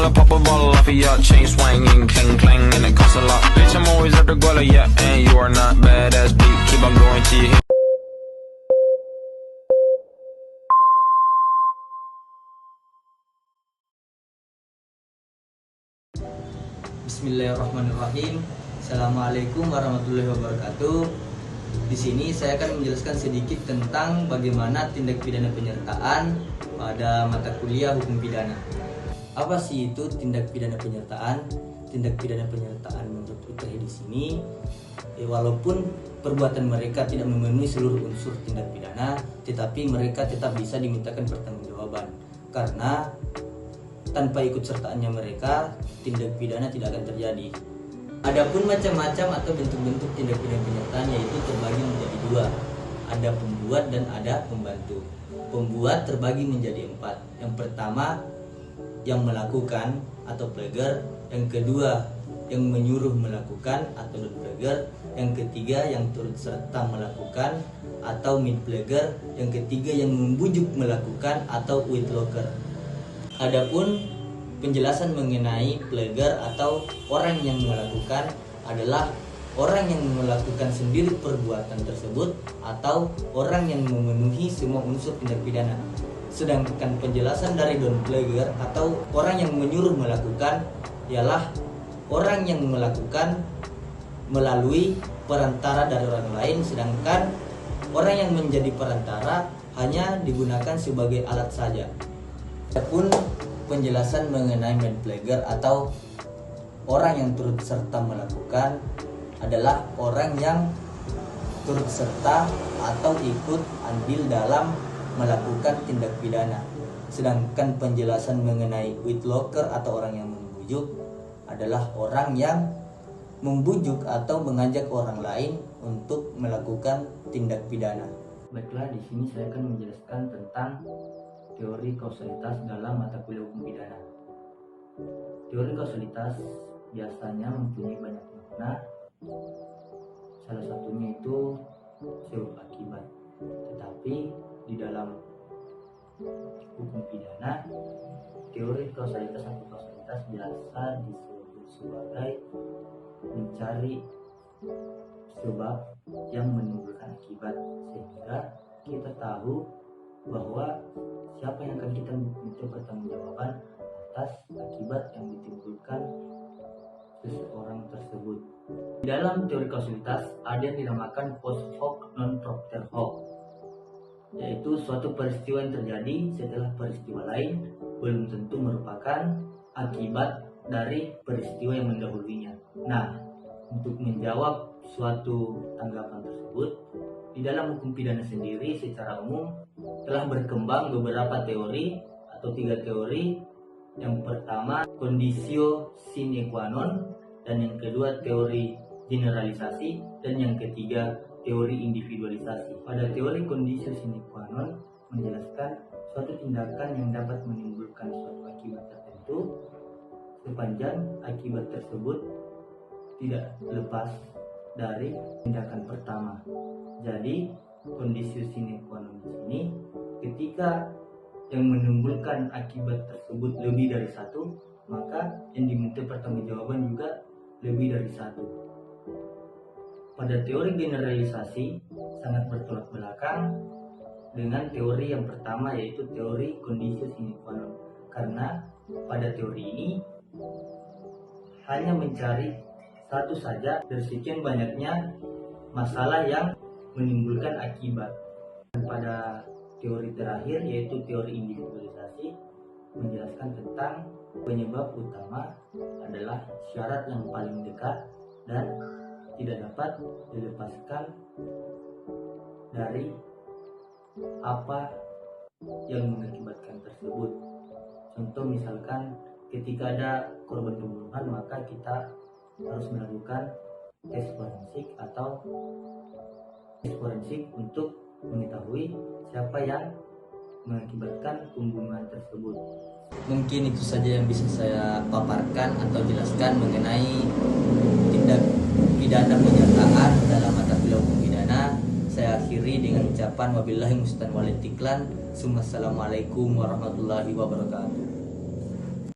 I'll pop a bottle off of your chain swinging, clang clang, and it costs a lot. Bitch, I'm always at the guala, yeah, and you are not badass beat. Keep on going till you hit. Bismillahirrahmanirrahim. Assalamualaikum warahmatullahi wabarakatuh. Di sini saya akan menjelaskan sedikit tentang bagaimana tindak pidana penyertaan pada mata kuliah hukum pidana. Apa sih itu tindak pidana penyertaan? Tindak pidana penyertaan menurut UTH di sini, walaupun perbuatan mereka tidak memenuhi seluruh unsur tindak pidana, tetapi mereka tetap bisa dimintakan pertanggungjawaban karena tanpa ikut sertaannya mereka, tindak pidana tidak akan terjadi. Adapun macam-macam atau bentuk-bentuk tindak pidana penyertaan yaitu terbagi menjadi dua. Ada pembuat dan ada pembantu. Pembuat terbagi menjadi 4. Yang pertama, yang melakukan atau pleager. Yang kedua, yang menyuruh melakukan atau non-pleager. Yang ketiga, yang turut serta melakukan atau mid-pleager. Yang ketiga, yang membujuk melakukan atau withlocker. Adapun penjelasan mengenai pleager atau orang yang melakukan adalah orang yang melakukan sendiri perbuatan tersebut atau orang yang memenuhi semua unsur tindak pidana. Sedangkan penjelasan dari non-pleager atau orang yang menyuruh melakukan ialah orang yang melakukan melalui perantara dari orang lain, sedangkan orang yang menjadi perantara hanya digunakan sebagai alat saja. Adapun penjelasan mengenai main pleager atau orang yang turut serta melakukan adalah orang yang turut serta atau ikut andil dalam melakukan tindak pidana. Sedangkan penjelasan mengenai withlocker atau orang yang membujuk adalah orang yang membujuk atau mengajak orang lain untuk melakukan tindak pidana. Baiklah, di sini saya akan menjelaskan tentang teori kausalitas dalam mata kuliah hukum pidana. Teori kausalitas biasanya mempunyai banyak makna. Salah satunya itu sebab akibat. Tetapi di dalam hukum pidana, teori kausalitas atau kausalitas biasa disebut sebagai mencari sebab yang menimbulkan akibat, sehingga kita tahu bahwa siapa yang akan kita minta pertanggungjawaban atas akibat yang ditimbulkan seseorang tersebut. Di dalam teori kausalitas ada yang dinamakan post hoc non propter hoc, yaitu suatu peristiwa yang terjadi setelah peristiwa lain belum tentu merupakan akibat dari peristiwa yang mendahulunya. Nah, untuk menjawab suatu tanggapan tersebut, di dalam hukum pidana sendiri secara umum telah berkembang beberapa teori atau 3 teori. Yang pertama, conditio sine qua non, dan yang kedua teori generalisasi, dan yang ketiga teori individualisasi. Pada teori conditio sine qua non menjelaskan suatu tindakan yang dapat menimbulkan suatu akibat tertentu sepanjang akibat tersebut tidak lepas dari tindakan pertama. Jadi conditio sine qua non di sini ketika yang menimbulkan akibat tersebut lebih dari satu, maka yang diminta pertanggungjawaban juga lebih dari satu. Pada teori generalisasi sangat bertolak belakang dengan teori yang pertama, yaitu teori conditio sine qua non, karena pada teori ini hanya mencari satu saja dari sekian banyaknya masalah yang menimbulkan akibat. Dan pada teori terakhir, yaitu teori individualisasi, menjelaskan tentang penyebab utama adalah syarat yang paling dekat dan tidak dapat dilepaskan dari apa yang mengakibatkan tersebut. Contoh misalkan ketika ada korban pembunuhan, maka kita harus melakukan tes forensik atau tes forensik untuk mengetahui siapa yang mengakibatkan pembunuhan tersebut. Mungkin itu saja yang bisa saya paparkan atau jelaskan mengenai tindak pidana penyertaan dalam mata kuliah hukum pidana. Saya akhiri dengan ucapan wabillahi musta'an wal istiqlal. Assalamualaikum warahmatullahi wabarakatuh.